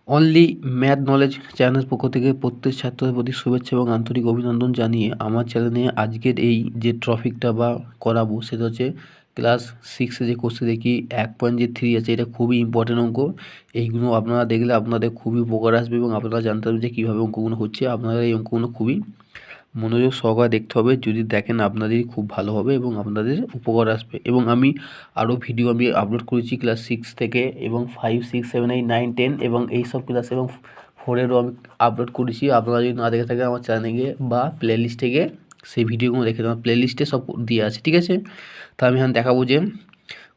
Only math knowledge চ্যানেলের পক্ষ থেকে প্রত্যেক ছাত্রদের প্রতি শুভেচ্ছা এবং আন্তরিক অভিনন্দন জানিয়ে আমার চ্যানেলে আজকের এই যে টপিকটা বা করাবো সেটা হচ্ছে ক্লাস 6-এ যে কোর্সে দেখি 1.3 আছে, এটা খুবই ইম্পর্টেন্ট অঙ্ক। এইগুলো আপনারা দেখলে আপনাদের খুবই উপকার আসবে এবং আপনারা জানতে পারবেন যে কীভাবে অঙ্কগুলো হচ্ছে। আপনারা এই অঙ্কগুলো খুবই মনোযোগ সহকারে দেখতে হবে, যদি দেখেন আপনাদেরই খুব ভালো হবে এবং আপনাদের উপকার আসবে। এবং আমি আরও ভিডিও আমি আপলোড করেছি ক্লাস 6 থেকে এবং 5, 6, 7, 8, 9, 10 এবং এইসব ক্লাস এবং 4-এরও আমি আপলোড করেছি। আপনারা যদি না দেখে থাকেন আমার চ্যানেলে গিয়ে বা প্লে লিস্টে গিয়ে সেই ভিডিওগুলো দেখে দেবেন, প্লে লিস্টে সব দিয়ে আছে, ঠিক আছে। তো আমি এখানে দেখাবো যে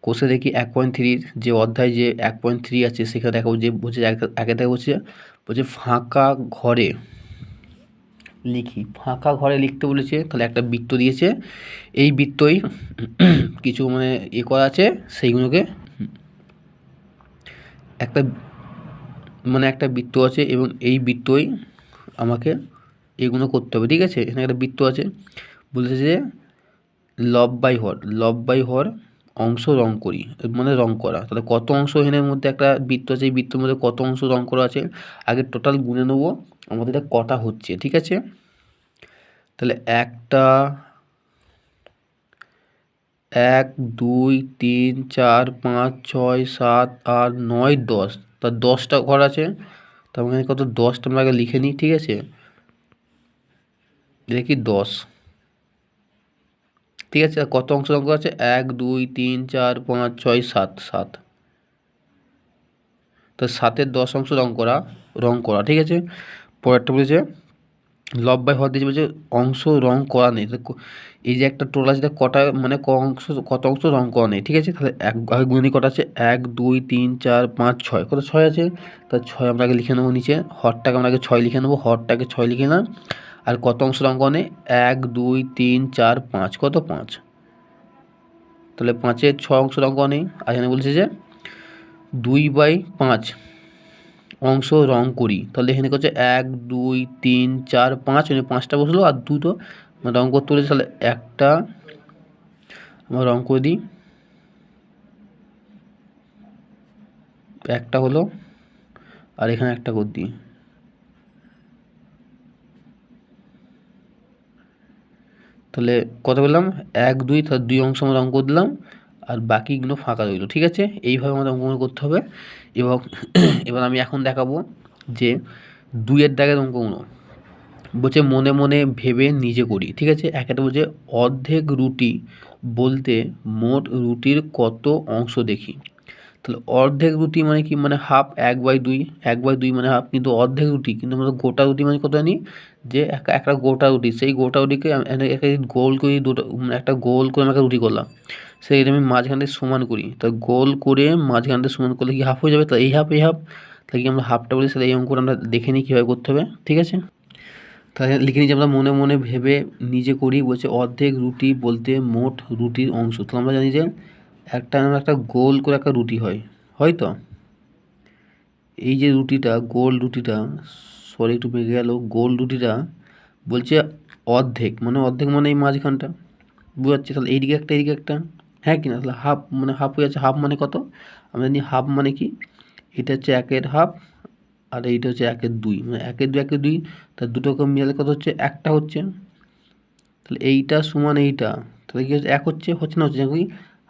কোর্সে দেখি 1.3-র যে অধ্যায় যে 1.3 আছে সেখানে দেখাবো যে বলছে একে থেকে বলছে ফাঁকা ঘরে লিখি। ফাঁকা ঘরে লিখতে বলেছে, তাহলে একটা বৃত্ত দিয়েছে, এই বৃত্তই কিছু মানে করা আছে, সেইগুলোকে একটা বৃত্ত আছে এবং এই বৃত্তই আমাকে এগুলো করতে হবে, ঠিক আছে। এখানে একটা বৃত্ত আছে, বলেছে যে লব বাই হর অংশ রং করি, মানে রং করা। তাহলে কত অংশ এখানের মধ্যে একটা বৃত্ত আছে, এই বৃত্তের মধ্যে কত অংশ রং করা আছে আগে টোটাল গুনে নেবো আমাদের এটা কটা হচ্ছে, ঠিক আছে। তাহলে 1 2 3 4 5 6 7 8 9 10, তার 10টা ঘর আছে। তার মানে কত 10টা আমরা আগে লিখে নিই, ঠিক আছে। দেখি 10, ঠিক আছে। কত অংশ রং করা আছে 1 2 3 4 5 6 7, 7, তো 7-এর 10 অংশ রং করা, ঠিক আছে। পরেরটা বলেছে লব বাই হর দিয়েছে, বলছে অংশ রং করা নেই। এই যে একটা টোটাল আছে কটা মানে কত অংশ রং করা নেই, ঠিক আছে। তাহলে আগে গুণি কটা আছে 1 2 3 4 5 6, কত 6 আছে। তাহলে 6 আমরা আগে লিখে নেবো নিচে, হরটাকে আমরা আগে 6 লিখে নেবো, হরটাকে 6 লিখে না। আর কত অংশ রং করা নেই 1 2 3 4 5, কত 5, তাহলে 5-এর 6 অংশ রং করা নেই। আর এখানে বলছে যে 2/5 অংশ রং করি, তাহলে এখানে হচ্ছে 1 2 3 4 5, মানে 5টা বসলো আর দুটো রং করতে বলেছে। তাহলে একটা আমরা রং করে দিই, একটা হলো, আর এখানে একটা করে দিই। তাহলে কত বললাম 1 2, তাহলে 2 অংশ আমরা রং করে দিলাম আর বাকিগুলো ফাঁকা রইলো, ঠিক আছে। এইভাবে আমাদের অঙ্কগুলো করতে হবে। এবং এবার আমি এখন দেখাবো যে 2-এর দাগের অঙ্কগুলো। বলছে মনে মনে ভেবে নিজে করি, ঠিক আছে। একটা বলছে অর্ধেক রুটি বলতে মোট রুটির কত অংশ দেখি। তাহলে অর্ধেক রুটি মানে কি, মানে হাফ, 1/2, 1/2 মানে হাফ, কিন্তু অর্ধেক রুটি কিন্তু আমরা গোটা রুটি মানে কত জানি যে একটা গোটা রুটি, সেই গোটা রুটিকে একটা গোল করি, একটা গোল করে আমি একটা রুটি করলাম, সেইটা আমি মাঝখানে সমান করি। তা গোল করে মাঝখানটা সমান করলে কি হাফ হয়ে যাবে, তাহলে এই হাফ তাহলে কি আমরা হাফটা বলি, সেটা এই অঙ্কটা আমরা দেখে নিই কীভাবে করতে হবে, ঠিক আছে। তাহলে লিখে নিচ্ছি আমরা মনে মনে ভেবে নিজে করি। বলছে অর্ধেক রুটি বলতে মোট রুটির অংশ, তাহলে আমরা জানি যে একটা গোল করে একটা রুটি হয় তো। এই যে রুটিটা, গোল রুটিটা, সরি একটু বেঁকে গেল, গোল রুটিটা বলছে অর্ধেক মানে এই মাঝখানটা বুঝাচ্ছে। তাহলে এইদিকে একটা, হ্যাঁ কিনা, তাহলে হাফ মানে হাফ হয়ে যাচ্ছে। হাফ মানে কত, আমরা জানি হাফ মানে কি, এটা হচ্ছে 1-এর হাফ আর এইটা হচ্ছে 1-2, মানে 1-2, তার দুটোকে মিলালে কত হচ্ছে, একটা হচ্ছে। তাহলে এইটা সমান এইটা, তাহলে কি হচ্ছে 1 হচ্ছে না, হচ্ছে কি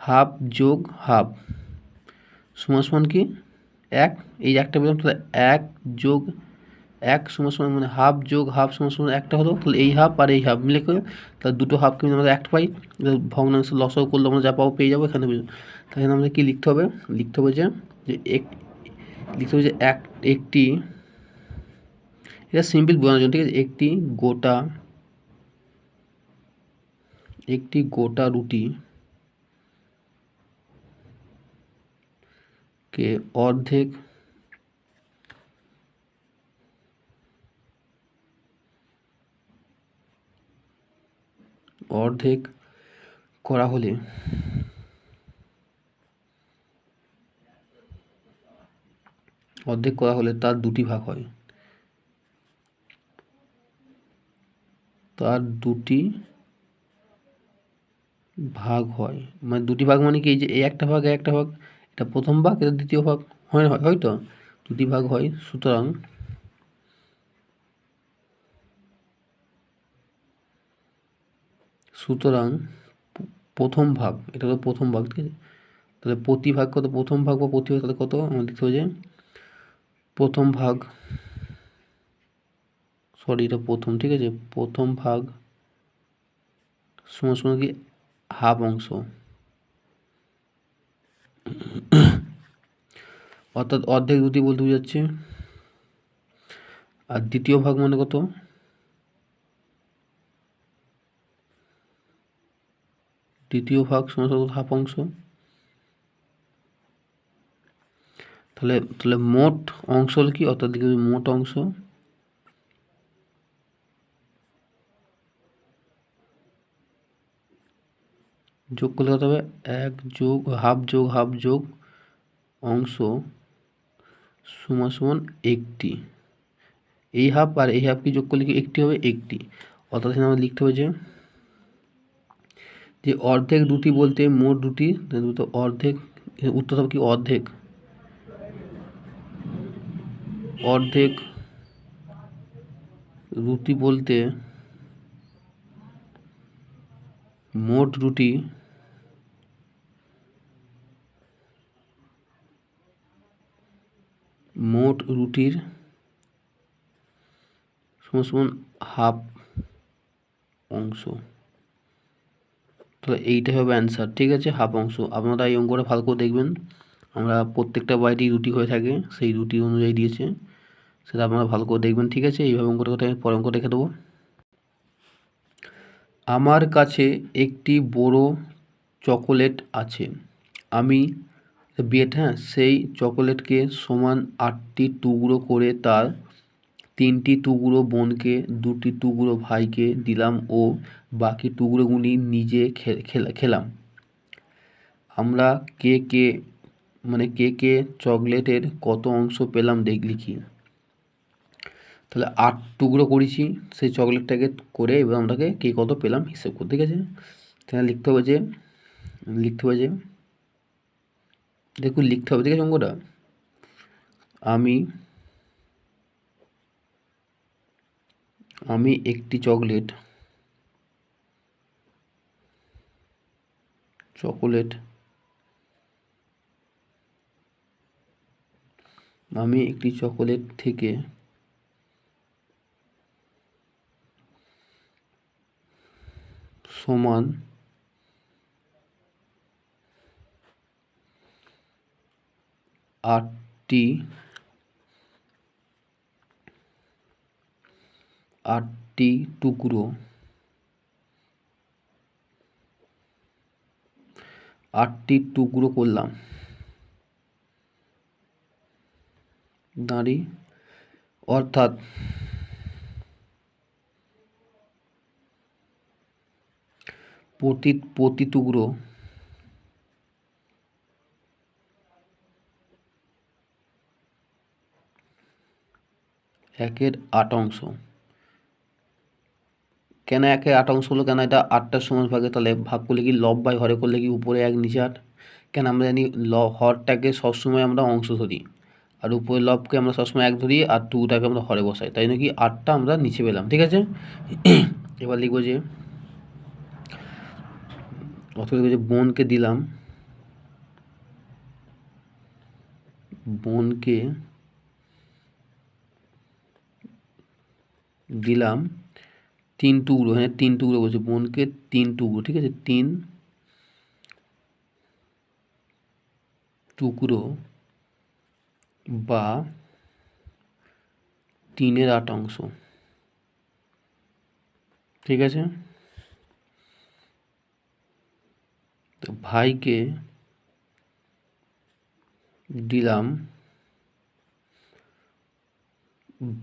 হাফ যোগ হাফ সমান কি 1, এই একটা বললাম। তাহলে 1 যোগ 1 সমান মানে হাফ যোগ হাফ সমান একটা হলো। তাহলে এই হাফ আর এই হাফ মিলে করে তাহলে দুটো হাফকে আমরা একটা পাই, ভগ্নাংশ লসাগু করলে আমরা যা পাবো পেয়ে যাবো এখানে। তাহলে আমাদের কী লিখতে হবে, যে লিখতে হবে যে এটা সিম্পল বোঝানোর জন্য, ঠিক আছে। একটি গোটা রুটি কে অর্ধেক করা হলে তার দুটি ভাগ হয়, মানে দুটি ভাগ মানে কি, এই যে এই একটা ভাগ এটা প্রথম ভাগ, এটা দ্বিতীয় ভাগ, হয় তো। যদি ভাগ হয়, সুতরাং প্রথম ভাগ, এটা তো প্রথম ভাগ, ঠিক আছে। তাহলে প্রতি ভাগ কত, প্রথম ভাগ বা প্রতি ভাগ তাহলে কত আমাদের লিখতে হবে যে প্রথম ভাগ, সরি এটা প্রথম, ঠিক আছে, প্রথম ভাগ সমান সমান কি হাফ অংশ, অর্থাৎ অর্ধেক দুটি বলতে বোঝাচ্ছে। আর দ্বিতীয় ভাগ মানে কত, দ্বিতীয় ভাগ সমান সমান হাফ অংশ। তাহলে তাহলে মোট অংশ হলো কি, অর্থাৎ দিকে মোট অংশ যোগ করলে কত হবে, এক যোগ হাফ যোগ অংশ সমান সমান একটি। এই হাফ আর এই হাফকে যোগ করলে কি একটি হবে, একটি। অর্থাৎ এখানে আমরা লিখতে হবে যে অর্ধেক দুটি বলতে মোট দুটি, অর্ধেক, উত্তর হবে কি অর্ধেক, অর্ধেক রুটি বলতে মোট রুটি মোট রুটির সমান সমান হাফ অংশ। তাহলে এইটাই হবে অ্যান্সার, ঠিক আছে, হাফ অংশ। আপনারা এই অঙ্কটা ভালো করে দেখবেন, আমরা প্রত্যেকটা বাড়িতেই রুটি হয়ে থাকে, সেই রুটি অনুযায়ী দিয়েছে, সেটা আপনারা ভালো করে দেখবেন, ঠিক আছে। এইভাবে অঙ্কটা আমি পরে অঙ্ক রেখে দেবো। আমার কাছে একটি বড় চকোলেট আছে, আমি বিয়েট, হ্যাঁ, সেই চকোলেটকে সমান 8টি টুকরো করে তার 3টি টুকরো বোনকে, 2টি টুকরো ভাইকে দিলাম ও বাকি টুকরোগুলি নিজে খেলাম। আমরা কে কে চকলেটের কত অংশ পেলাম লিখি। তাহলে 8 টুকরো করেছি সেই চকলেটটাকে করে, এবার আমরাকে কে কত পেলাম হিসেব করতে, ঠিক আছে। তাহলে লিখতে হবে যে দেখুন লিখতে হবে, ঠিক আছে, অঙ্কটা আমি একটি চকোলেট আমি একটি চকোলেট থেকে সমান 8টি টুকরো 8টি টুকরো করলাম দাঁড়ি, অর্থাৎ প্রতি টুকরো একের 8 অংশ। কেন একে 8 অংশ হলো, কেন এটা 8টার সমান ভাগে, তাহলে ভাগ করলে কি লব বাই হরে করলে কি উপরে 1 নিচে 8, কেন আমরা জানি হরটাকে সবসময় আমরা অংশ ধরি, আর উপরে লবকে আমরা সবসময় 1 ধরি, আর 2টাকে আমরা হরে বসাই, তাই নাকি 8টা আমরা নিচে পেলাম, ঠিক আছে। এবার লিখবো যে বোনকে দিলাম 3 টুকরো, হ্যাঁ 3 টুকরো বলছে, বোনকে 3 টুকরো, ঠিক আছে, 3 টুকরো বা 3-এর 8 অংশ, ঠিক আছে। তো ভাইকে দিলাম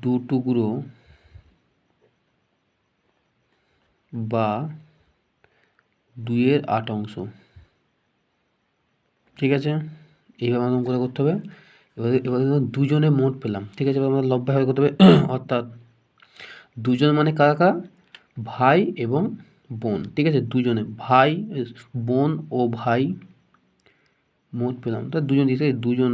2 টুকরো বা 2-এর 8 অংশ, ঠিক আছে। এইভাবে আমাদের অঙ্কটা করতে হবে। এবার দুজনে মোট পেলাম, ঠিক আছে। এবার আমরা লব্ধ করতে হবে, অর্থাৎ দুজন মানে কারা কারা, ভাই এবং বোন, ঠিক আছে, দুজনে বোন ও ভাই মোট পেলাম, তো দুজন দিতে 2 জন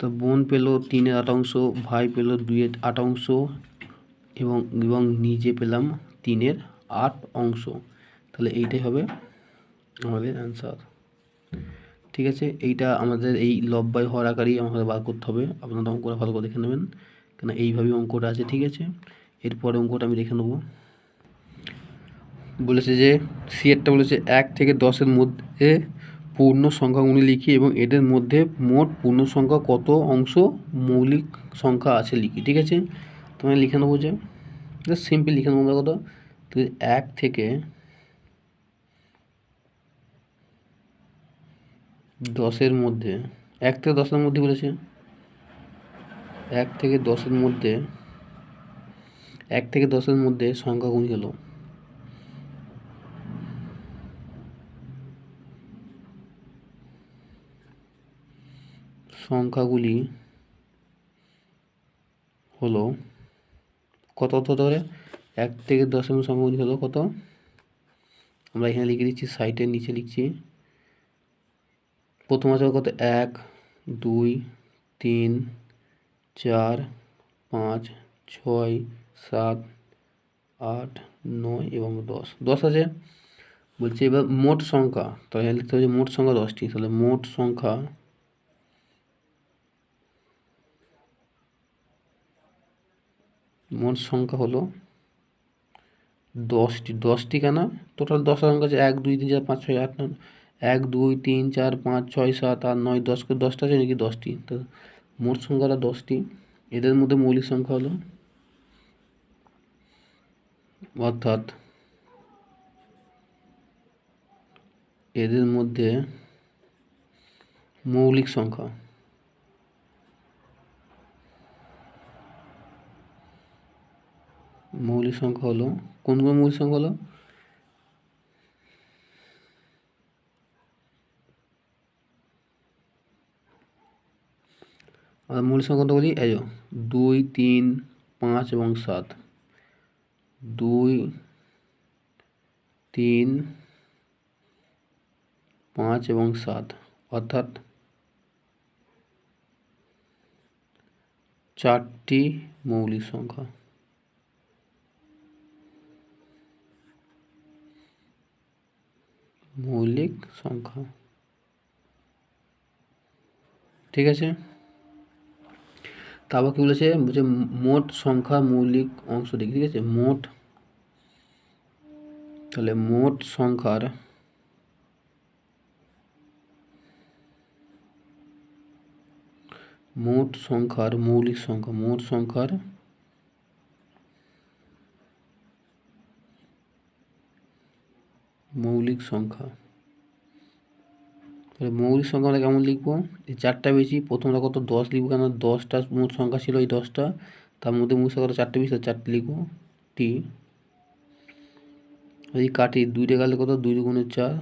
তো বোন পেল 3/8 ভাই পেল 2/8 এবং নিজে পেলাম 3/8। তাহলে এইটাই হবে আমাদের অ্যান্সার। ঠিক আছে, এইটা আমাদের এই লব্বাই হওয়ার আকারেই আমাদের বার করতে হবে। আপনারা অঙ্কটা ভালো করে দেখে নেবেন, কেন এইভাবেই অঙ্কটা আছে। ঠিক আছে, এরপরে অঙ্কটা আমি দেখে নেব। বলেছে যে সিএরটা বলেছে 1 থেকে 10-এর মধ্যে পূর্ণ সংখ্যাগুলি লিখি এবং এদের মধ্যে মোট পূর্ণ সংখ্যা কত অংশ মৌলিক সংখ্যা আছে লিখি। ঠিক আছে, তোমায় লিখে নেবো যে জাস্ট সিম্পল লিখে নেবো আমরা কত। তো 1 থেকে 10-এর মধ্যে, 1 থেকে 10-এর মধ্যে বলেছে 1 থেকে 10-এর মধ্যে 1 থেকে 10-এর মধ্যে সংখ্যাগুলি হলো কত হতে পারে। 1 থেকে 10-এর মধ্যে সংখ্যাগুলি হলো কত, আমরা এখানে লিখে দিচ্ছি, সাইটের নিচে লিখছি। প্রথম আছে কত, 1 2 3 4 5 6 7 8 9 এবং 10 আছে। বলছে এবার মোট সংখ্যা, তাহলে লিখতে হবে মোট সংখ্যা 10টি। তাহলে মোট সংখ্যা হলো 10টি কেন, টোটাল 10 সংখ্যা আছে 1 2 3 4 5 6 8 9, 1 2 3 4 5 6 7 8 9 10 করে 10টা আছে নাকি 10টি। তো মোট সংখ্যাটা 10টি। এদের মধ্যে মৌলিক সংখ্যা হলো, অর্থাৎ এদের মধ্যে মৌলিক সংখ্যা হলো কোন মৌলিক সংখ্যা হলো, আর মৌলিক সংখ্যা বলি এই 2 3 5 এবং 7, 2 3 5 এবং 7, অর্থাৎ 4টি মৌলিক সংখ্যা। ঠিক আছে, তারপর কি বলেছে, মোট সংখ্যা মৌলিক অংশ দেখি। ঠিক আছে, তাহলে মোট সংখ্যার মৌলিক সংখ্যা, তাহলে মৌলিক সংখ্যা আমরা কেমন লিখবো, এই 4টা বেশি, প্রথমটা কত 10 লিখবো, কেন 10টা মোট সংখ্যা ছিল, এই 10টা, তার মধ্যে মৌলিক সংখ্যা 4টে বেশি, 4টে লিখবো টি। এই কাটি 2 দিয়ে গেলে কত, 2 দুগুণে 4,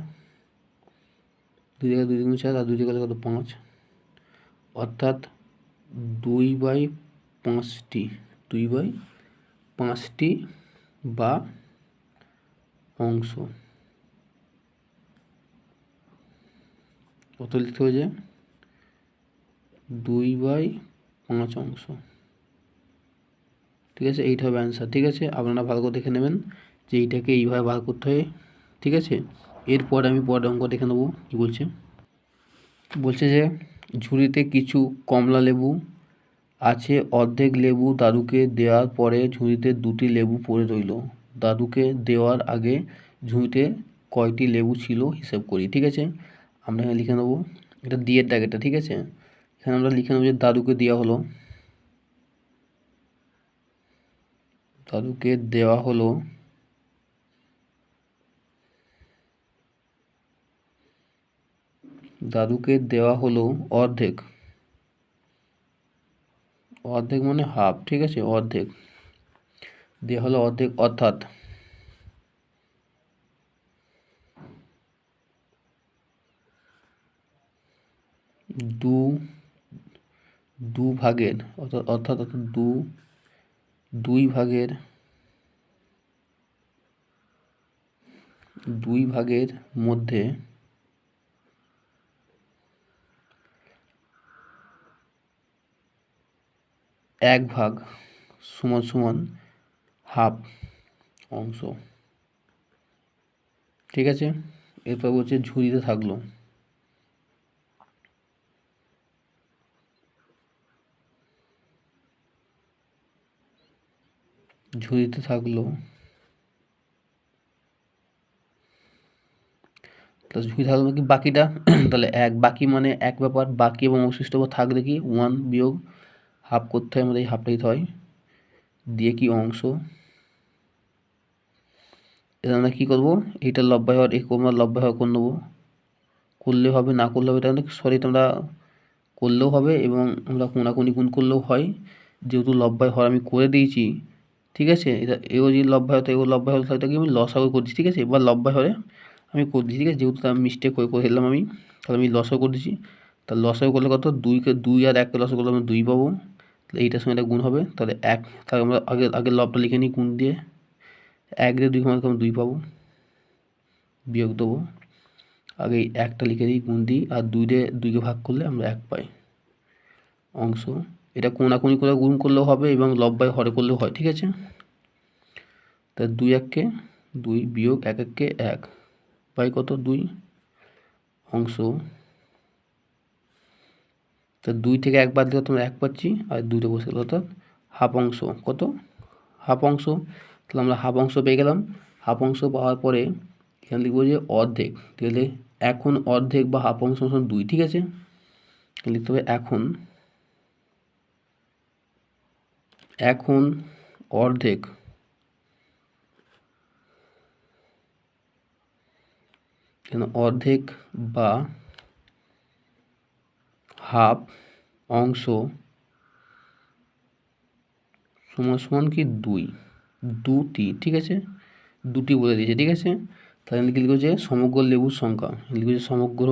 2 দিয়ে 2 দুগুণে 4, আর 2 দিয়ে গেলে কত 5, অর্থাৎ 2/5টি বা অংশ। কত লিখতে হবে যে 2/5 অংশ। ঠিক আছে, এইটা হবে অ্যান্সার। ঠিক আছে, আপনারা ভালো করে দেখে নেবেন যে এইটাকে এইভাবে বার করতে হয়। ঠিক আছে, এরপর আমি পরের অঙ্ক দেখে নেবো কি বলছে যে ঝুড়িতে কিছু কমলা লেবু আছে, অর্ধেক লেবু দাদুকে দেওয়ার পরে ঝুড়িতে 2টি লেবু পড়ে রইল। দাদুকে দেওয়ার আগে ঝুড়িতে কয়টি লেবু ছিল হিসাব করি। ঠিক আছে, আমরা এখানে লিখে নেবো, এটা দিয়ের দাগ এটা। ঠিক আছে, এখানে আমরা লিখে নেবো যে দাদুকে দেওয়া হলো, অর্ধেক মানে হাফ। ঠিক আছে, অর্ধেক দেওয়া হলো, অর্থাৎ 2 ভাগের, অর্থাৎ 2 ভাগের মধ্যে 1 ভাগ সমান সমান হাফ অংশ, ঠিক আছে। এরপর বলছে ঝুড়িতে থাকলো, ঝুড়িতে থাকলো তাহলে ঝুড়ি থাকলো কি বাকিটা তাহলে বাকি মানে এক ব্যাপার, বাকি এবং অবশিষ্ট থাকলে কি 1 বিয়োগ হাফ করতে হয়, আমাদের এই হাফটা দিতে হয়, দিয়ে কি অংশ। এটা আমরা কী করবো, এইটা লব্বাই হওয়ার আমরা লব্বাই হওয়ার করে নেবো, করলে হবে না করলে হবে, এটা সরি তোমরা করলেও হবে এবং আমরা কোনাকুনি গুণ করলেও হয়, যেহেতু লব্বাই হওয়ার আমি করে দিয়েছি, ঠিক আছে। এটা এও যদি লব্বাই হতো এও লব্বাই হতো তাহলে কি আমি লসাগু করছি, ঠিক আছে। এবার লব্বাই হলে আমি করে দিচ্ছি, ঠিক আছে, যেহেতু আমি মিস্টেক করে ফেললাম আমি, তাহলে আমি লসাগু করে দিচ্ছি। তাহলে লসাগু করলে কত, 2 আর 1কে লসাগু করলে আমরা 2 পাবো, তাহলে এইটার সঙ্গে এটা গুণ হবে, তাহলে তাহলে আমরা আগে লবটা লিখে নিই, গুণ দিয়ে 1 দিয়ে 2 মানে আমরা 2 পাবো, বিয়োগ দেবো, আগে 1টা লিখে দিই, গুণ দিই, আর 2 দিয়ে 2কে ভাগ করলে আমরা 1 পাই অংশ। এটা কোনাকুনি করে গুণ করলেও হবে এবং লব্বাই হরে করলেও হয়, ঠিক আছে। তা 2 1কে 2 বিয়োগ 1 1কে 1 পাই কত 2 অংশ। তা 2 থেকে 1 বাদ দিলে তোমরা 1 পাচ্ছি, আর 2টা বসে গেল, অর্থাৎ হাফ অংশ, কত হাফ অংশ। তাহলে আমরা হাফ অংশ পেয়ে গেলাম। হাফ অংশ পাওয়ার পরে এখানে লিখবো যে অর্ধেক, তাহলে এখন অর্ধেক বা হাফ অংশ 2, ঠিক আছে। লিখতে হবে এখন অর্ধেক অর্ধেক বা হাফ অংশ সমান সমান কি 2টি, ঠিক আছে, 2টি বলে দিয়েছে, ঠিক আছে। তাহলে কি লিখবো যে সমগ্র লেবুর সংখ্যা, লিখবো যে সমগ্র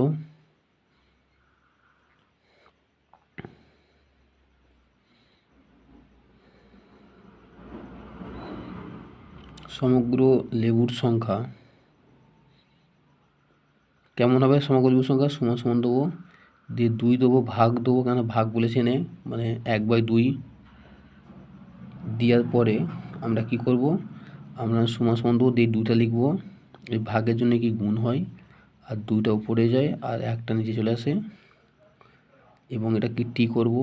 লেবুর সংখ্যা কেমন হবে, সমগ্র লেবুর সংখ্যা সমান সমান দেবো, দিয়ে 2 দেবো, ভাগ দেবো, কেন ভাগ বলেছে এনে, মানে 1/2 দেওয়ার পরে আমরা কি করব, আমরা সমান সমান দেবো, দিয়ে 2টা লিখবো, এই ভাগের জন্য কি গুণ হয়, আর 2টা উপরে যায় আর 1টা নিচে চলে আসে, এবং এটা কি টি করব,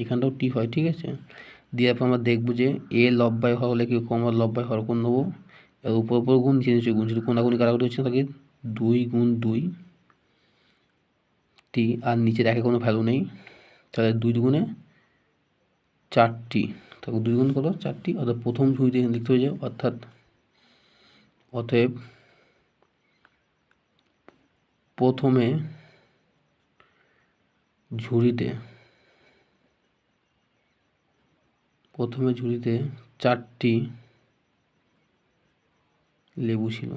এখানটাও টি হয়, ঠিক আছে। দিয়ে পর আমরা দেখবো যে এ লব্বাই হওয়া হলে কি আমরা লব্বাই হওয়ার কোণ নেবো, এর উপর গুণ, নিচে গুণ, যদি কোনাগুনি কারাগুলি হচ্ছে তাকে 2 গুণ 2 টি, আর নিচের একে কোনো ভ্যালু নেই, তাহলে 2 দুগুণে 4টি, তারপর 2 গুণ কত 4টি, অর্থাৎ প্রথম ঝুড়িতে লিখতে হয়ে যায়, অতএব প্রথমে ঝুড়িতে 4টি লেবু ছিল।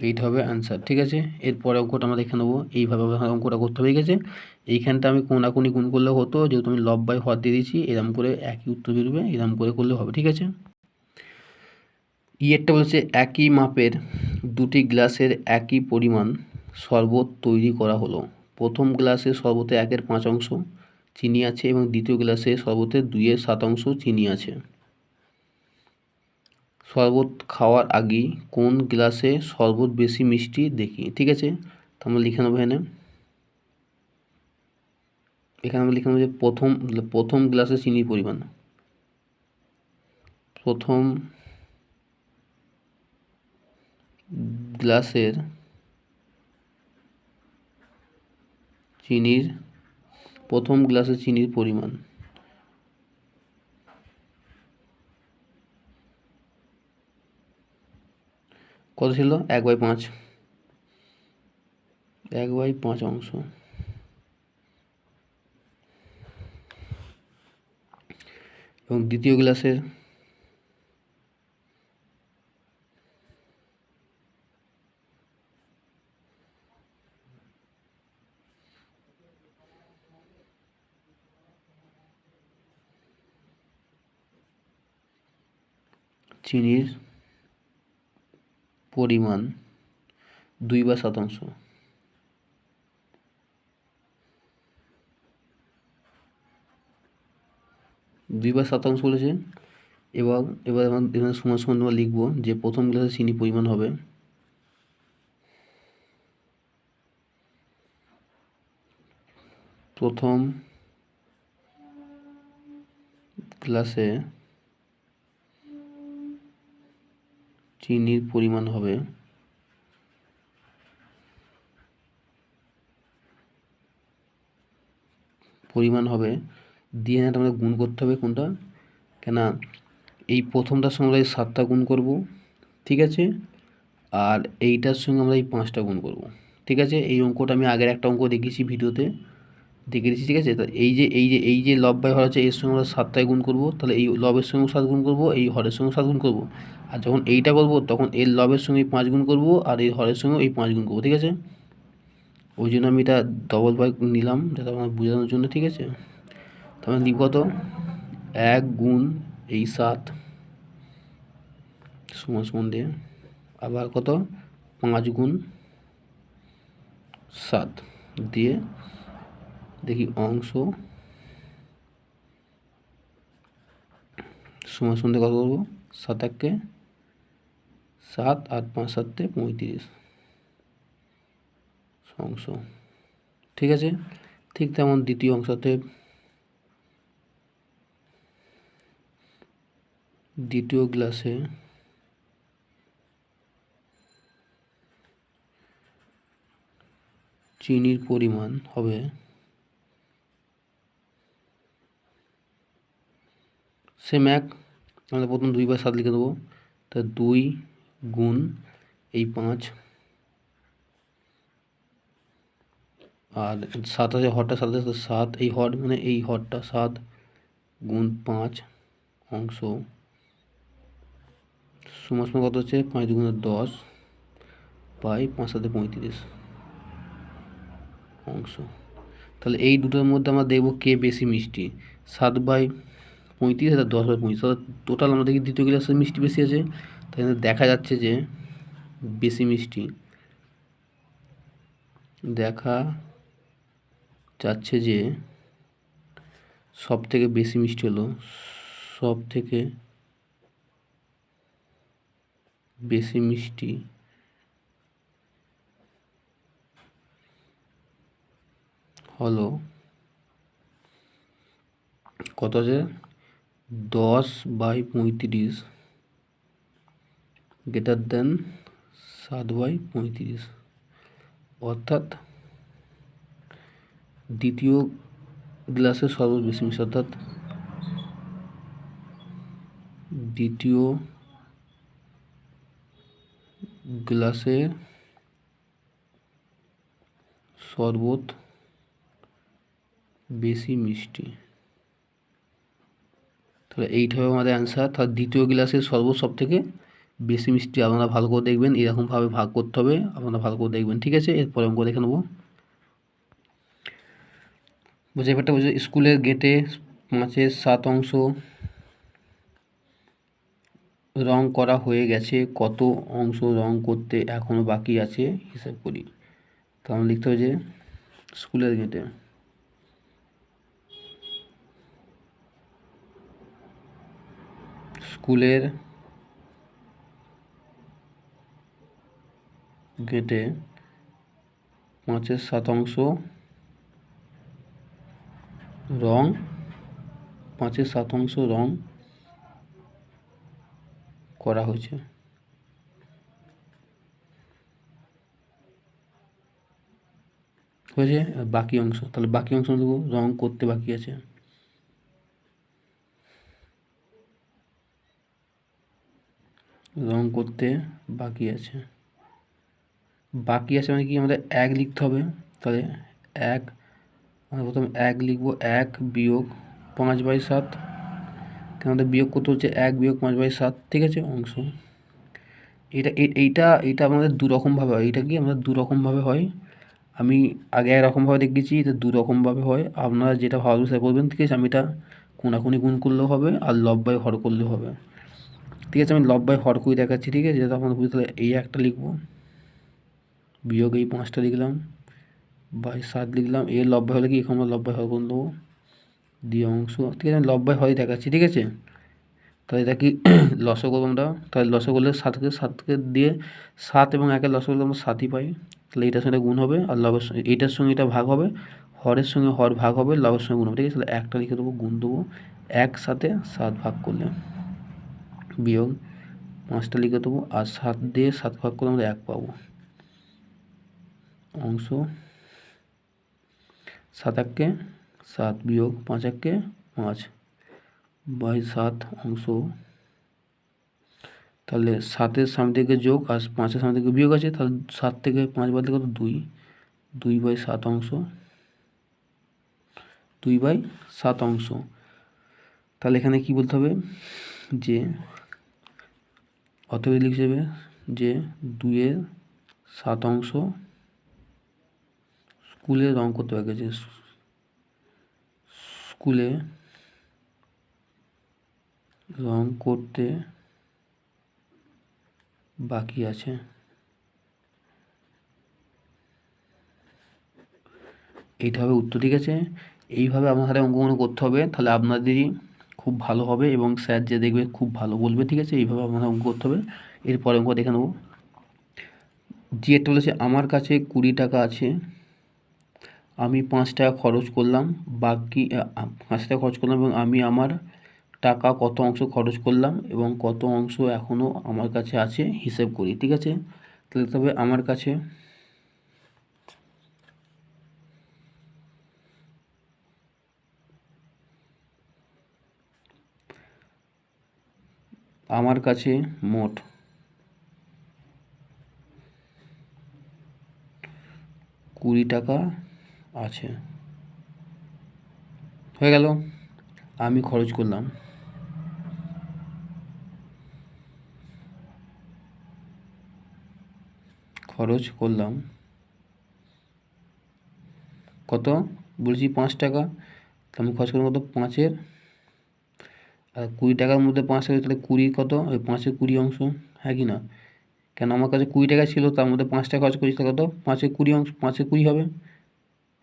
এইটা হবে অ্যান্সার, ঠিক আছে। এরপরে অঙ্কটা আমরা দেখে নেবো, এইভাবে অঙ্কটা করতে হবে, ঠিক আছে। এইখানটা আমি কোনাকুনি গুণ করলে হতো, যেহেতু আমি লব্বাই হর দিয়ে দিয়েছি, এরম করে একই উত্তর বেরোবে, এরম করে করলে হবে, ঠিক আছে। একটা বলছে একই মাপের 2টি গ্লাসের একই পরিমাণ শরবত তৈরি করা হলো। প্রথম গ্লাসে শরবতে 1/5 অংশ চিনি আছে এবং দ্বিতীয় গ্লাসে শরবতে 2/7 অংশ চিনি আছে। শরবত খাওয়ার আগেই কোন গ্লাসে শরবত বেশি মিষ্টি দেখি, ঠিক আছে। তো আমরা লিখে নেবো এখানে আমরা লিখে নেবো যে প্রথম গ্লাসে চিনির পরিমাণ, প্রথম গ্লাসের চিনির পরিমাণ কত ছিল, 1/5 অংশ। এবং দ্বিতীয় গ্লাসের চিনির পরিমাণ 2/7 2/7 বলেছে। এবং এবার এখানে সমান সমান আমরা লিখবো যে প্রথম গ্লাসে চিনি পরিমাণ হবে প্রথম গ্লাসে চিনির পরিমাণ হবে দিয়ে না আমাদের গুণ করতে হবে কোনটা, কেন এই প্রথমটার সঙ্গে আমরা এই 7টা গুণ করব, ঠিক আছে, আর এইটার সঙ্গে আমরা এই 5টা গুণ করব, ঠিক আছে। এই অঙ্কটা আমি আগের একটা অঙ্ক দেখিয়েছি, ভিডিওতে দেখিয়ে দিচ্ছি, ঠিক আছে। তো এই যে লব বাই হর আছে, এর সঙ্গে আমরা 7টায় গুণ করব, তাহলে এই লবের সঙ্গে 7 গুণ করব, এই হরের সঙ্গে 7 গুণ করব। আর যখন এইটা করব তখন এর লবের সঙ্গে 5 গুণ করব, আর এই হরের সঙ্গে এই 5 গুণ করব, ঠিক আছে। ওই জন্য আমি এটা ডবল বাই নিলাম, যাতে আমার বোঝানোর জন্য, ঠিক আছে। তাহলে লিখব কত, 1 গুণ এই 7 সমান সমান দিয়ে আবার কত 5 গুণ 7 দিয়ে দেখি অংশ সমান সমান দিয়ে কত করবো, 7 1 7 আর 5 7 35 অংশ, ঠিক আছে। ঠিক তেমন দ্বিতীয় অংশতে দ্বিতীয় গ্লাসে চিনির পরিমাণ হবে সেম এক, আমরা প্রথম 2/7 লিখে দেবো, তা 2 গুণ এই 5 আর 7 আছে, হরটা 7 আছে, 7 এই হর মানে এই হরটা 7 গুণ 5 অংশ সমান সমান কত হচ্ছে 5 দুগুণে 10 বাই 5 7 35 অংশ। তাহলে এই দুটোর মধ্যে আমরা দেখবো কে বেশি মিষ্টি, 7/35 আর 10/35, টোটাল আমরা দেখি দ্বিতীয় গ্লাসে মিষ্টি বেশি আছে, তাই দেখা যাচ্ছে যে বেশি মিষ্টি দেখা যাচ্ছে যে সব থেকে বেশি মিষ্টি হলো সব থেকে বেশি মিষ্টি হলো কত আছে 10/35 গ্রেটার দেন 7/35, অর্থাৎ দ্বিতীয় গ্লাসে সর্বোচ্চ বেশি মিষ্টি, অর্থাৎ দ্বিতীয় গ্লাসে শরবত বেশি মিষ্টি। তাহলে এইটা হবে আমাদের অ্যান্সার। তাহলে দ্বিতীয় গ্লাসের শরবত সব থেকে বেশি মিষ্টি। আপনারা ভালো করে দেখবেন, এরকমভাবে ভাগ করতে হবে, আপনারা ভালো করে দেখবেন, ঠিক আছে। এরপরে অঙ্ক দেখে নেবো। বুঝে ব্যাপারটা বুঝে, স্কুলের গেটে 5-এর 7 অংশ রং করা হয়ে গেছে, কত অংশ রং করতে এখনও বাকি আছে হিসাব করি। তো আমরা লিখতে হবে যে স্কুলের গেটে স্কুলের গেটে 5-এর 7 অংশ রং 5-এর 7 অংশ রং করা হয়েছে। হয়েছে, বাকি অংশ, তাহলে বাকি অংশ দেবো রং করতে বাকি আছে, রং করতে বাকি আছে। বাকি আছে মানে কি, আমাদের 1 লিখতে হবে। তাহলে 1 আমরা প্রথম 1 লিখবো, 1 বিয়োগ 5/7, আমাদের বিয়োগ করতে হচ্ছে 1 বিয়োগ 5/7, ঠিক আছে, অংশ। এইটা আমাদের দুরকমভাবে হয়। এটা কি আমাদের দুরকমভাবে হয়, আমি আগে একরকমভাবে দেখিয়েছি, এটা দুরকমভাবে হয়। আপনারা যেটা ভালো সেটা করবেন, ঠিক আছে। আমি এটা কোনাকুনি গুণ করলেও হবে আর লব বাই হর করলেও হবে, ঠিক আছে। আমি লব বাই হর করে দেখাচ্ছি, ঠিক আছে, যাতে আপনারা বুঝতে, এই একটা লিখবো, বিয়োগ এই 5টা লিখলাম বাই 7 লিখলাম। এর লব্বাই হলে কি এখানে লব্বাই হর করে দেবো, দিয়ে অংশ, ঠিক আছে, লব্বাই হরই দেখাচ্ছি, ঠিক আছে। তাহলে এটা কি লসও করবো আমরা, তাহলে লসও করলে 7কে দিয়ে 7 এবং 1-এর লসও করলে আমরা 7ই পাই। তাহলে এইটার সঙ্গে গুণ হবে আর লবের সঙ্গে এইটার সঙ্গে এটা ভাগ হবে, হরের সঙ্গে হর ভাগ হবে, লবের সঙ্গে গুণ হবে, ঠিক আছে। তাহলে একটা লিখে দেবো, গুণ দেবো 1 7-এ 7 ভাগ করলে, বিয়োগ 5টা লিখে দেবো আর 7 দিয়ে 7 ভাগ করলে আমরা 1 পাবো। অংশ 7 1-কে 7 বিয়োগ 5 1-কে 5 বাই 7 অংশ। তাহলে 7-এর সামনে থেকে যোগ আর 5-এর সামনে থেকে বিয়োগ আছে, তাহলে 7 থেকে 5 বাদ দিলে কত 2 বাই 7 অংশ, 2 বাই 7 অংশ। তাহলে এখানে কি বলতে হবে যে অতএব লিখে যাবে যে 2-এর 7 অংশ স্কুলে রং করতে পারে, যে স্কুলে রং করতে বাকি আছে। এইটা হবে উত্তর, ঠিক আছে। এইভাবে আপনাদের অঙ্কগুলো করতে হবে, তাহলে আপনাদেরই খুব ভালো হবে এবং স্যার যে দেখবে খুব ভালো বলবে, ঠিক আছে। এইভাবে আপনাদের অঙ্ক করতে হবে। এরপরে অঙ্ক দেখে নেব। জি একটা বলেছে আমার কাছে 20 টাকা আছে, আমি 5 টাকা খরচ করলাম, বাকি 5 টাকা খরচ করলাম এবং আমি আমার টাকা কত অংশ খরচ করলাম এবং কত অংশ এখনও আমার কাছে আছে হিসেব করি, ঠিক আছে। তাহলে তবে আমার কাছে মোট 20 টাকা আছে, হয়ে গেল। আমি খরচ করলাম কত বলছি 5 টাকা, তো আমি খরচ করলাম কত 5-এর, আর 20 টাকার মধ্যে 5 টাকা, তাহলে 20 কত ওই 5-এর 20 অংশ, হ্যাঁ কি না? কেন আমার কাছে 20 টাকা ছিল, তার মধ্যে 5 টাকা খরচ করেছি, কত 5-এর 20 অংশ, 5-এর 20 হবে,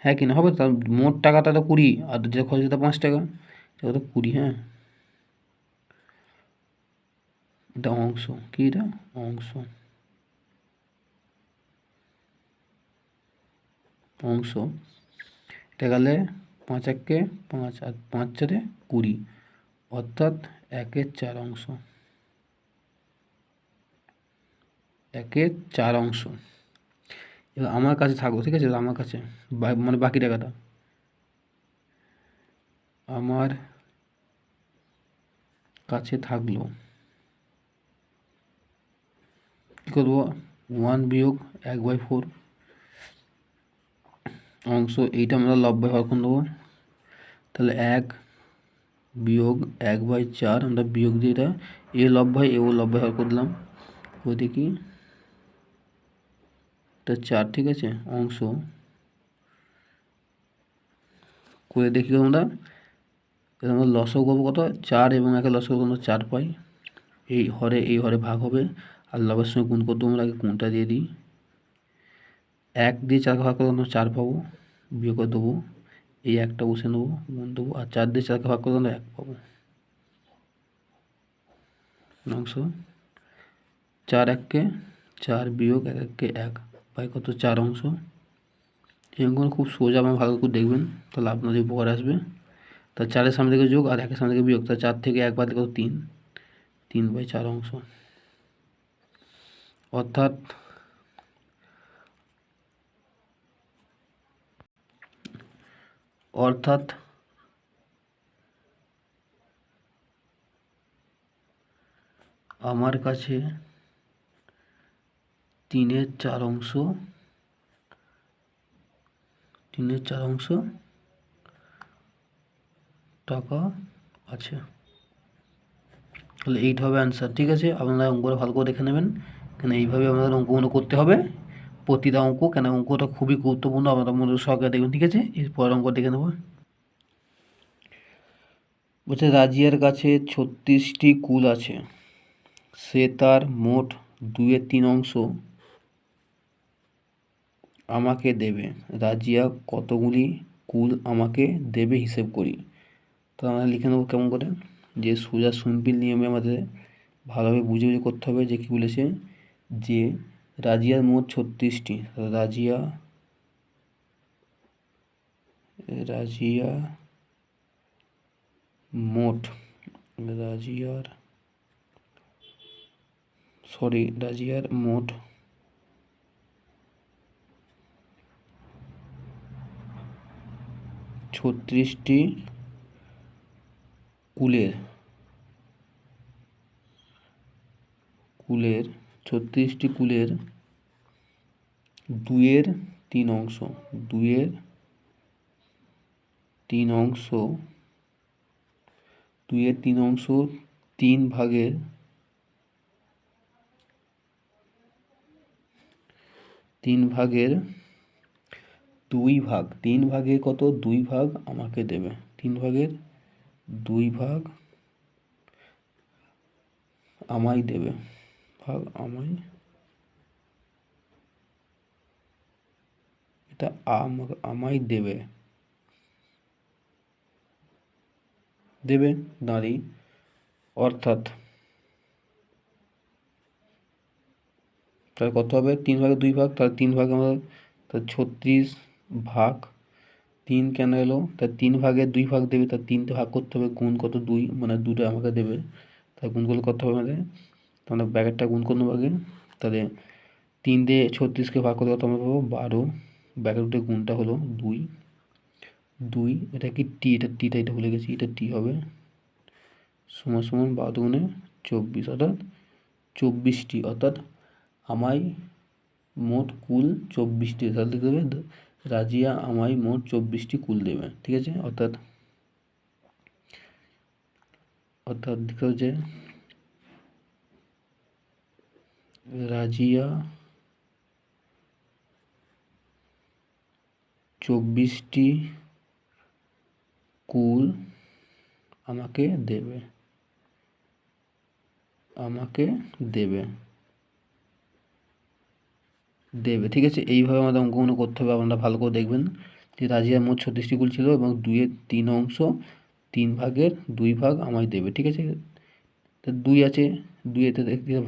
হ্যাঁ কি না? হবে, তার মোট টাকাটা তো 20 আর যেটা খরচ হতো 5 টাকা, সেটা তো 20, হ্যাঁ। এটা অংশ, কি এটা অংশ, এটা গেলে 5 1-কে 5 আর 5 4-এ 20, অর্থাৎ 1-এর 4 অংশ, 1-এর 4 অংশ। এবার আমার কাছে থাকলো, ঠিক আছে, আমার কাছে মানে বাকি টাকাটা আমার কাছে থাকলো, কী করবো 1 বিয়োগ 1/4 অংশ, এইটা আমরা লব্বাই হর করে দেবো। তাহলে 1 বিয়োগ 1/4 আমরা বিয়োগ দিয়ে এটা এ লব্বাই এও লব্বাই হর করে দিলাম, ওই দেখি এটা 4, ঠিক আছে, অংশ করে দেখি আমরা লসও করবো কত 4 এবং 1-এর লসও আমরা 4 পাই, এই হরে ভাগ হবে আর লবের সঙ্গে গুণ করতে আমরা আগে গুণটা দিয়ে দিই, 1 দিয়ে 4 ভাগ করলে আমরা 4 পাবো, বিয়োগ করে দেবো, এই 1টা বসে নেবো, গুণ দেবো আর 4 দিয়ে 4-কে ভাগ করলে আমরা 1 পাবো, অংশ 4 1-কে 4 বিয়োগ 1 1-কে 1 পাই কত 4 অংশ। এই অঙ্কগুলো খুব সোজা, আপনারা ভালো করে দেখবেন, তাহলে আপনাদের উপকার আসবে। তা 4-এর সামনে থেকে যোগ আর 1-এর সামনে থেকে বিয়োগ, তা 4 থেকে 1 বাদ দিলে কত 3/4 অংশ, অর্থাৎ আমার কাছে 3-এর 4 অংশ টাকা আছে। তাহলে এইটা হবে অ্যান্সার, ঠিক আছে। আপনারা অঙ্কটা ভালো করে দেখে নেবেন, কেন এইভাবে আপনাদের অঙ্কগুলো করতে হবে প্রতিটা অঙ্ক, কেন অঙ্কটা খুবই গুরুত্বপূর্ণ, আপনারা মনোযোগ সহকারে দেখবেন, ঠিক আছে। এরপর অঙ্ক দেখে নেব। বলছে রাজিয়ার কাছে 36টি কুল আছে, সে তার মোট 2-এর 3 অংশ আমাকে দেবে। রাজিয়া কতগুলি কুল আমাকে দেবে হিসেব করি। তো আমরা লিখে নেবো কেমন করে, যে সোজা সিম্পল নিয়মে আমাদের ভালোভাবে বুঝে বুঝে করতে হবে যে কী বলেছে, যে রাজিয়ার মোট 36টি। রাজিয়া মোট রাজিয়ার মোট 36টি কুলের 36টি কুলের 2-এর 3 অংশ 2-এর 3 অংশ 2-এর 3 অংশ 3 ভাগের 2 ভাগ 3 ভাগের কত 2 ভাগ আমাকে দেবে। 3 ভাগের 2 ভাগ আমায় দেবে, ভাগ এটা আমায় দেবে নারী, অর্থাৎ তাহলে কত হবে 3 ভাগে 2 ভাগ, তাহলে 3 ভাগে আমাদের, তাহলে 36 ভাগ 3 কেন এলো, তার 3 ভাগে 2 ভাগ দেবে, তার 3তে ভাগ করতে হবে, গুণ কত 2, মানে 2টা আমাকে দেবে, তাই গুণ করলে কত হবে আমাদের, তাহলে ব্যাকেটটা গুণ করবো আগে, তাহলে 3 দিয়ে 36কে ভাগ করলে কত আমরা পাবো 12, ব্যাকেটে গুণটা হলো 2, এটা কি টি, এটা টিটা এটা ভুলে গেছি, এটা টি হবে, সমান 12 দুগুণে 24, অর্থাৎ 24টি, অর্থাৎ আমায় মোট কুল 24টি, তাহলে লিখতে হবে রাজিয়া আমায় মোট 24টি কুল দেবে, ঠিক আছে। অর্থাৎ লিখতে হবে যে রাজিয়া 24টি কুল আমাকে দেবে, ঠিক আছে। এইভাবে আমাদের অঙ্কগুলো করতে হবে, আপনারা ভালো করে দেখবেন যে রাজিয়ার মোট 36টি কুল ছিল এবং 2-এর 3 অংশ 3 ভাগের 2 ভাগ আমায় দেবে, ঠিক আছে। 2 আছে, 2-এতে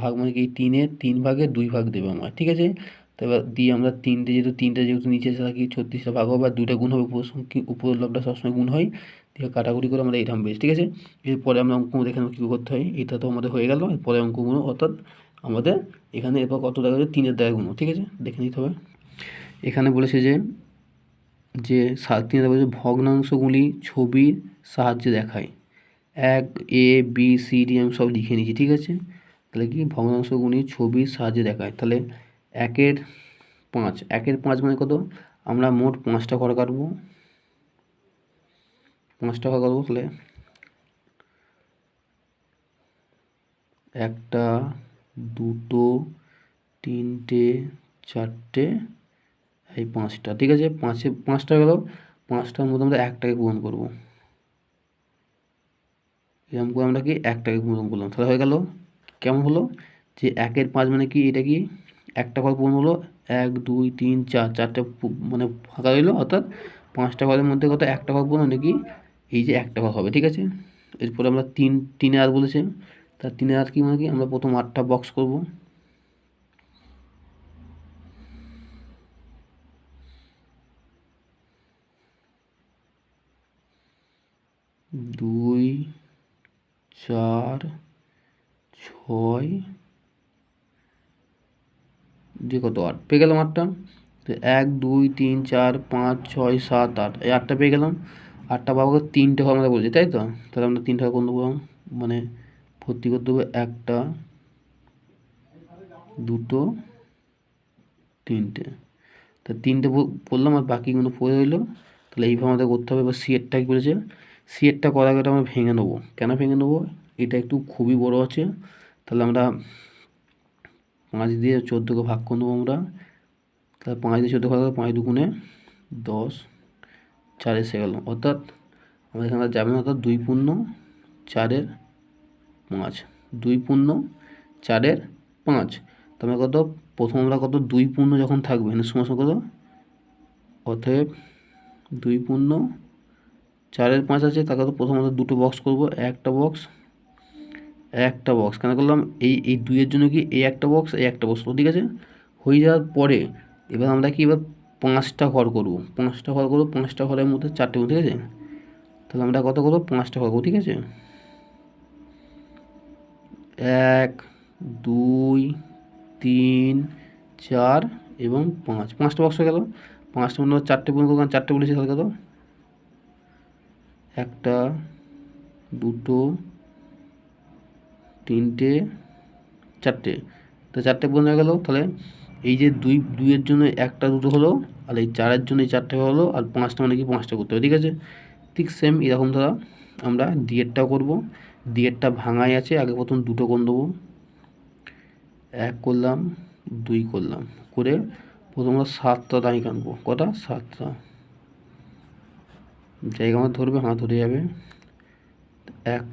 ভাগ মানে কি 3-এর 3 ভাগের 2 ভাগ দেবে আমায়, ঠিক আছে। তো এবার দিয়ে আমরা 3টে যেহেতু নিচে থাকি 36টা ভাগ হবে আর 2টা গুণ হবে, উপরের লবটা সবসময় গুণ হয়, দিয়ে কাটাকুটি করে আমরা এইরকম বেশ, ঠিক আছে। এরপরে আমরা অঙ্কগুলো দেখে নেব কী করতে হয়। এটা তো আমাদের হয়ে গেল, এরপরে অঙ্কগুলো, অর্থাৎ আমাদের এখানে এরপর কত দেখা যায় 3-এর দাগে গুণ, ঠিক আছে, দেখে নিতে হবে। এখানে বলেছে যে 3 বলেছে ভগ্নাংশগুলি ছবির সাহায্যে দেখায়। 1 A B C D আমি সব লিখে নিয়েছি, ঠিক আছে। তাহলে কি ভগ্নাংশগুলি ছবির সাহায্যে দেখায়, তাহলে 1-এর 5 মানে কত, আমরা মোট 5টা ঘর কাটবো, তাহলে 1টা 2টো 3টে 4টে এই 5টা, ঠিক আছে। 5টা গেল, 5টার মধ্যে আমরা 1টাকে পূরণ করবো, এরকম করে আমরা কি 1টাকে পূরণ করলাম, তাহলে হয়ে গেল কেমন হলো, যে 1-এর 5 মানে কি, এটা কি একটা ঘর পূরণ হলো, 1 2 3 4, 4টে মানে ফাঁকা রইলো, অর্থাৎ 5টা ঘরের মধ্যে কত একটা ঘর পূরণ হলে কি এই যে একটা ঘর হবে, ঠিক আছে। এরপরে আমরা 3 আর বলেছে, তার 3 আর কি মানে কি, আমরা প্রথম 8টা বক্স করব, দুই 4 6 দিয়ে কত 8 পেয়ে গেলাম 8টা, তো 1 2 3 4 5 6 7 8, এই 8টা পেয়ে গেলাম। 8টা পাবো 3টে ঘর আমরা বলছি, তাই তো, তাহলে আমরা 3টা ঘর দেবো, মানে ভর্তি করতে হবে 1টা 2টো 3টে, তা 3টে পড়লাম আর বাকিগুলো পড়ে রইলো, তাহলে এইভাবে আমাদের করতে হবে। এবার সিএরটা কী বলেছে, সিএরটা করার আগে আমরা ভেঙে নেবো, কেন ভেঙে নেবো, এটা একটু খুবই বড় আছে, তাহলে আমরা 5 দিয়ে 14কে ভাগ করে নেবো আমরা, তাহলে 5 দিয়ে 14 ভাগ করে 5 দুগুণে 10, 4 এসে গেল, অর্থাৎ আমাদের এখানে যাবে না, অর্থাৎ 2 পূর্ণ 4-এর 5, 2 পূর্ণ 4-এর 5, তাহলে কত, প্রথম আমরা কত 2 পূর্ণ যখন থাকবে এখানে সমস্যা কত অতএব 2×4 আছে, তাকে তো প্রথমত দুটো বক্স করব, একটা বক্স কেন করলাম, এই 2-এর জন্য কি এই একটা বক্স এই একটা বক্স, ঠিক আছে। হয়ে যাওয়ার পরে এবার আমরা কি এবার 5টা ঘর করব, 5টা ঘরের মধ্যে 4টে, ঠিক আছে। তাহলে আমরা কত করবো, 5টা ঘর করবো, ঠিক আছে। 1 2 3 4 এবং 5টা বক্স হয়ে গেল। 5টা মধ্যে 4টে পূরণ করবো, 4টে বলেছি, তাহলে কত, 1 2 3 4টে, তো 4টে পূরণ হয়ে গেল। তাহলে এই যে 2-এর জন্য 1 2 হলো, আর এই 4-এর জন্য 4টে হলো, আর 5টা মানে কি 5টা করতে হবে, ঠিক আছে। ঠিক সেম এরকম ধরা আমরা ডিএরটাও করবো। ডিএরটা ভাঙাই আছে, আগে প্রথম 2টো কোণ দেবো, 1 করলাম, 2 করলাম, করে প্রথম আমরা 7টা দাঁড়িয়ে কাটবো, কটা, 7টা, জায়গা আমার ধরবে, হাত ধরে যাবে, 1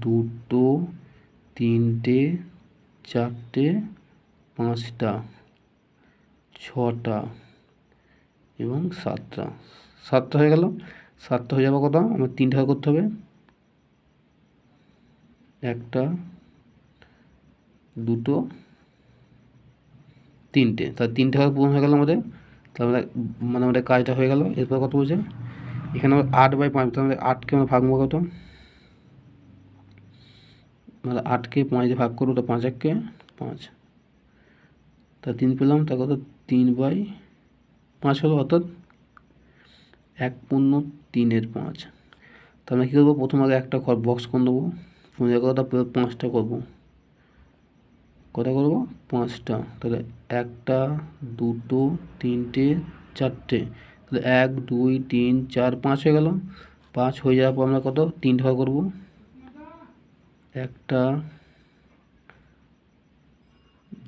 2 3 4 5টা 6টা এবং 7টা হয়ে গেল। 7টা হয়ে যাবে কত, আমার 3টে ঘর করতে হবে, 1 2 3টে, তাহলে 3টে ঘর পূরণ হয়ে গেল আমাদের। তাহলে মানে আমাদের কাজটা হয়ে গেল। এরপর কত বলছে, এখানে আমরা 8/5, তাহলে 8কে আমরা ভাগবো কত, মানে 8কে 5 দিয়ে ভাগ করবো, তো 5 1 5, তা 3 পেলাম, তা কত, 3/5 হলো, অর্থাৎ 1/3/5। তাহলে কী করবো, প্রথম আগে একটা ঘর বক্স করে দেবো, কথা 5টা করবো, কটা করবো, 5টা। তাহলে 1 2 3 4টে, তাহলে 1 2 3 4 5 হয়ে গেল। 5 হয়ে যাওয়ার পর আমরা কত, 3টে ঘর করবো, 1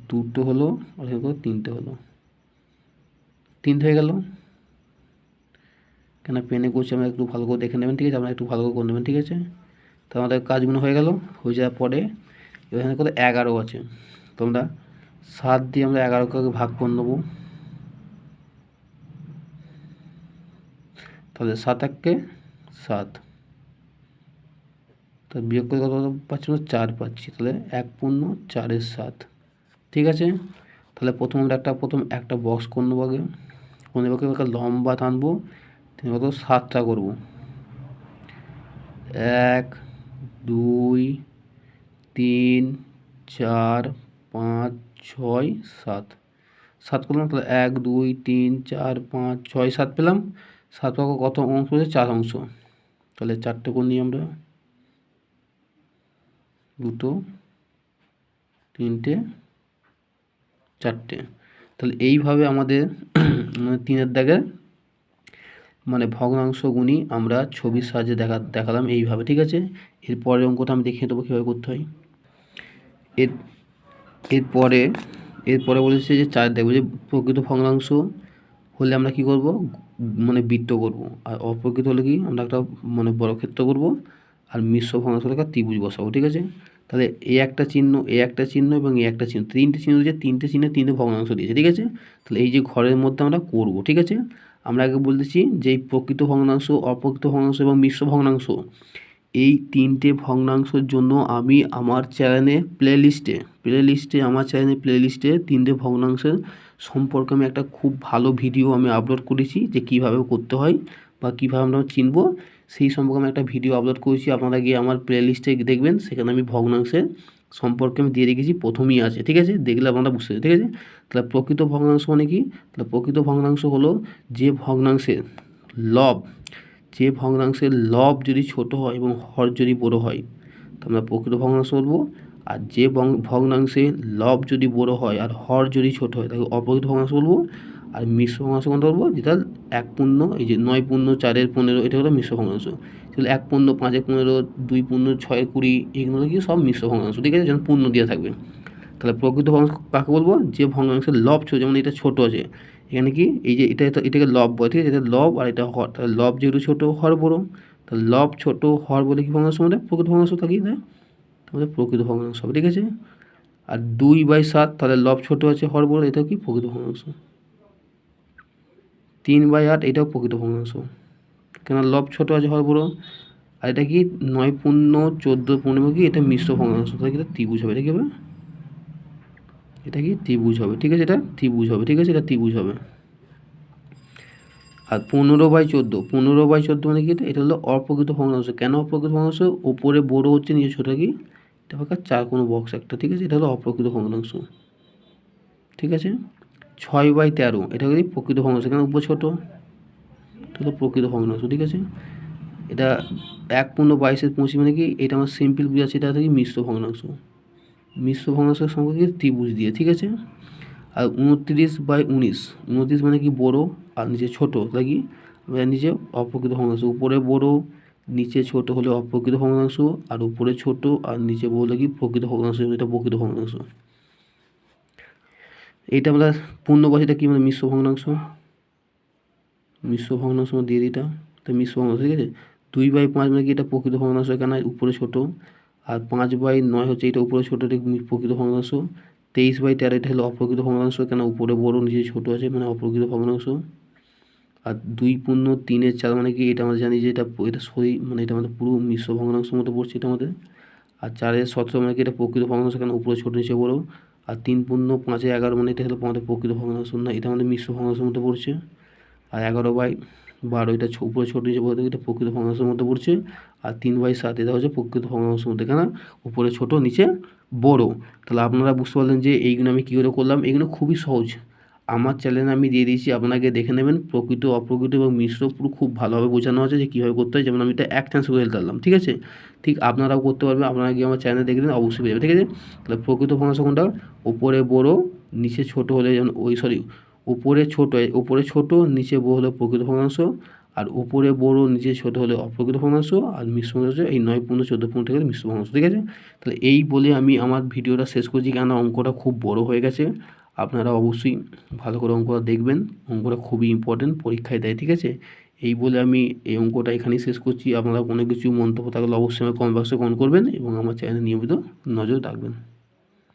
2 হলো, আর এখানে 3টে হলো, 3টে হয়ে গেল। কেন পেনে করছি, আমরা একটু ভালো করে দেখে নেবেন, ঠিক আছে, আমরা একটু ভালো করে নেবেন, ঠিক আছে। তো আমাদের কাজগুলো হয়ে গেল। হয়ে যাওয়ার পরে এখানে কত, 11 আছে, তো আমরা 7 দিয়ে আমরা 11কে ভাগ করে নেবো, তাহলে 7 1 7, তো বিয়োগ করে কত পাচ্ছি, 4 পাচ্ছি, তাহলে 1/4/7, ঠিক আছে। তাহলে প্রথম আমরা একটা বক্স করে নেবো, আগে করে নেবো, একটা লম্বা টানবো, কত, 7টা করবো, 1 2 3 4 5 6 7, 7 করলাম, তাহলে 1 2 3 4 5 6 7 পেলাম। 7 পাবো কত অংশ হচ্ছে, 4 অংশ, তাহলে 4টে কোণ নিই আমরা, 2 3 4টে। তাহলে এইভাবে আমাদের মানে 3-এর দাগের মানে ভগ্নাংশগুলি আমরা ছবির সাহায্যে দেখালাম এইভাবে, ঠিক আছে। এরপরের অঙ্কটা আমি দেখিয়ে দেবো কীভাবে করতে হয়। এরপরে বলেছে যে 4 দেখবো যে প্রকৃত ভগ্নাংশ হলে আমরা কি করব, মানে বৃত্ত করব, আর অপ্রকৃত হলে কি আমরা একটা মানে বর্গক্ষেত্র করব, আর মিশ্র ভগ্নাংশ হলে ত্রিভুজ বসাবো, ঠিক আছে। তাহলে এই একটা চিহ্ন, এই একটা চিহ্ন এবং এই একটা চিহ্ন, 3টে চিহ্ন দিয়েছে, 3টে চিহ্নে 3টে ভগ্নাংশ দিয়েছে, ঠিক আছে। তাহলে এই যে ঘরের মধ্যে আমরা করব, ঠিক আছে। আমরা আগে বলতেছি যে এই প্রকৃত ভগ্নাংশ, অপ্রকৃত ভগ্নাংশ এবং মিশ্র ভগ্নাংশ, এই 3টে ভগ্নাংশের জন্য আমি আমার চ্যানেলে আমার চ্যানেলে 3টে ভগ্নাংশের সম্পর্কে আমি একটা খুব ভালো ভিডিও আমি আপলোড করেছি, যে কীভাবে করতে হয় বা কীভাবে আমরা চিনব, সেই সম্পর্কে আমি একটা ভিডিও আপলোড করেছি। আপনারা গিয়ে আমার প্লেলিস্টে দেখবেন, সেখানে আমি ভগ্নাংশের সম্পর্কে আমি দিয়ে রেখেছি, প্রথমেই আছে, ঠিক আছে, দেখলে আপনারা বুঝতে পারবেন, ঠিক আছে। তাহলে প্রকৃত ভগ্নাংশ মানে কি, তাহলে প্রকৃত ভগ্নাংশ হলো যে ভগ্নাংশের লব যদি ছোট হয় এবং হর যদি বড় হয়, তো আমরা প্রকৃত ভগ্নাংশ বলবো। আর যে ভগ্নাংশে লব যদি বড় হয় আর হর যদি ছোট হয়, তাকে অপ্রকৃত ভগ্নাংশ বলবো। আর মিশ্র ভগ্নাংশ কোনটা বলবো, যেটা 1 এই যে 9/4/15, এটা হলো মিশ্র ভগ্নাংশ। তাহলে 1/5/15, 2/6/20, এগুলো কি সব মিশ্র ভগ্নাংশ, ঠিক আছে, যেমন পূর্ণ দেওয়া থাকবে। তাহলে প্রকৃত ভগ্নাংশ কাকে বলবো, যে ভগ্নাংশের লব ছোট, যেমন এটা ছোট আছে, এখানে কি এই যে এটাকে লব বলে, ঠিক আছে, এটা লব আর এটা হর। তাহলে লব যেহেতু ছোট, হর বড়, তাহলে লব ছোট হর বলে কি ভগ্নাংশ, আমাদের প্রকৃত ভগ্নাংশ থাকি, তাহলে প্রকৃত ভগ্নাংশ হবে, ঠিক আছে। আর 2/7, তাহলে লব ছোট আছে হর বড়, এটা কি প্রকৃত ভগ্নাংশ। 3/8 এটাও প্রকৃত ভগ্নাংশ, কেন লব ছোটো আছে হর বড়ো। আর এটা কি 9×14 কি এটা মিশ্র ভগ্নাংশ, তাহলে কি এটা ত্রিভুজ হবে, এটা কি হবে, এটা কি ত্রিভুজ হবে, ঠিক আছে, এটা ত্রিভুজ হবে, ঠিক আছে, এটা ত্রিভুজ হবে। আর 15/14, 15/14 মানে কি, এটা হলো অপ্রকৃত ভগ্নাংশ। কেন অপ্রকৃত ভগ্নাংশ, ওপরে বড় হচ্ছে নিচে ছোটো, কি এটা ফাঁকা 4 কোনো বক্স একটা, ঠিক আছে, এটা হলো অপ্রকৃত ভগ্নাংশ, ঠিক আছে। 6/13 এটা হলো প্রকৃত ভগ্নাংশ, কেন উপর ছোটো, এটা হলো প্রকৃত ভগ্নাংশ, ঠিক আছে। এটা 1/22 মানে কি, এটা আমার সিম্পল বুঝাচ্ছে, এটা থেকে মিশ্র ভগ্নাংশ, মিশ্র ভগ্নাংশের সঙ্গে কি ত্রিভুজ দিয়ে, ঠিক আছে। আর 29/19, 29 মানে কি বড় আর নিচে ছোটো, তাই কি নিচে অপ্রকৃত ভগ্নাংশ, উপরে বড় নিচে ছোট হলে অপ্রকৃত ভগ্নাংশ, আর উপরে ছোট আর নিচে বড় হলে কি প্রকৃত ভগ্নাংশ, এটা প্রকৃত ভগ্নাংশ। এইটা আমরা পূর্ণবর্ষীটা কি মানে মিশ্র ভগ্নাংশ, মিশ্র ভগ্নাংশ দিয়ে দিটা, তো মিশ্র ভগ্নাংশ, ঠিক আছে। 2/5 মানে কি এটা প্রকৃত ভগ্নাংশ, কেন উপরে ছোটো। আর 5/9 হচ্ছে এটা উপরে ছোটো, এটা প্রকৃত ভগ্নাংশ। 23/13 এটা হলো অপ্রকৃত ভগ্নাংশ, কেন উপরে বড় নিচে ছোটো আছে, মানে অপ্রকৃত ভগ্নাংশ। আর 2×3/4 মানে কি, এটা আমরা জানি যে এটা মানে এটা আমাদের পুরো মিশ্র ভগ্নাংশের মতো পড়ছে এটা আমাদের। আর 4/17 মানে কি এটা প্রকৃত ভগ্নাংশ, কেন উপরে ছোটো নিচে বড়। আর 3×5/11 মানে এটা হলো আমাদের প্রকৃত ভগ্নাংশ না, এটা আমাদের মিশ্র ভগ্নাংশের মতো পড়ছে। আর 11/12 এটা উপরে ছোটো নিচে বড়, এটা প্রকৃত ভগ্নাংশের মধ্যে পড়ছে। আর 3/7 এটা হচ্ছে প্রকৃত ভগ্নাংশের মধ্যে, কেন উপরে ছোটো নিচে বড়। তাহলে আপনারা বুঝতে পারলেন যে এইগুলো আমি কী করে করলাম, এইগুলো খুবই সহজ, আমার চ্যানেলে আমি দিয়ে দিয়েছি, আপনাকে দেখে নেবেন। প্রকৃত অপ্রকৃত এবং মিশ্র পুরো খুব ভালোভাবে বোঝানো আছে যে কীভাবে করতে হয়, যেমন আমি এটা এক চান্স করে দিলাম, ঠিক আছে। ঠিক আপনারাও করতে পারবেন, আপনারা গিয়ে আমার চ্যানেলে দেখে নেবেন, অবশ্যই পেয়ে যাবে, ঠিক আছে। তাহলে প্রকৃত ভগ্নাংশ কোনটা, উপরে বড় নিচে ছোট হলে, যেমন উপরে ছোট নিচে বড় হলে প্রকৃত ভগ্নাংশ, আর উপরে বড় নিচে ছোট হলে অপ্রকৃত ভগ্নাংশ, আর মিশ্র ভগ্নাংশ এই 9×14 থেকে মিশ্র ভগ্নাংশ, ঠিক আছে। তাহলে এই বলে আমি আমার ভিডিওটা শেষ করছি, কেন অঙ্কটা খুব বড় হয়ে গেছে। আপনারা অবশ্যই ভালো করে অঙ্কটা দেখবেন, অঙ্কটা খুবই ইম্পর্টেন্ট, পরীক্ষায় দেয়, ঠিক আছে। এই বলে আমি এই অঙ্কটা এখানেই শেষ করছি। আপনারা কোনো কিছু মন্তব্য থাকলে অবশ্যই আমার কমেন্ট বক্সে কমেন্ট করবেন এবং আমার চ্যানেলে নিয়মিত নজর রাখবেন।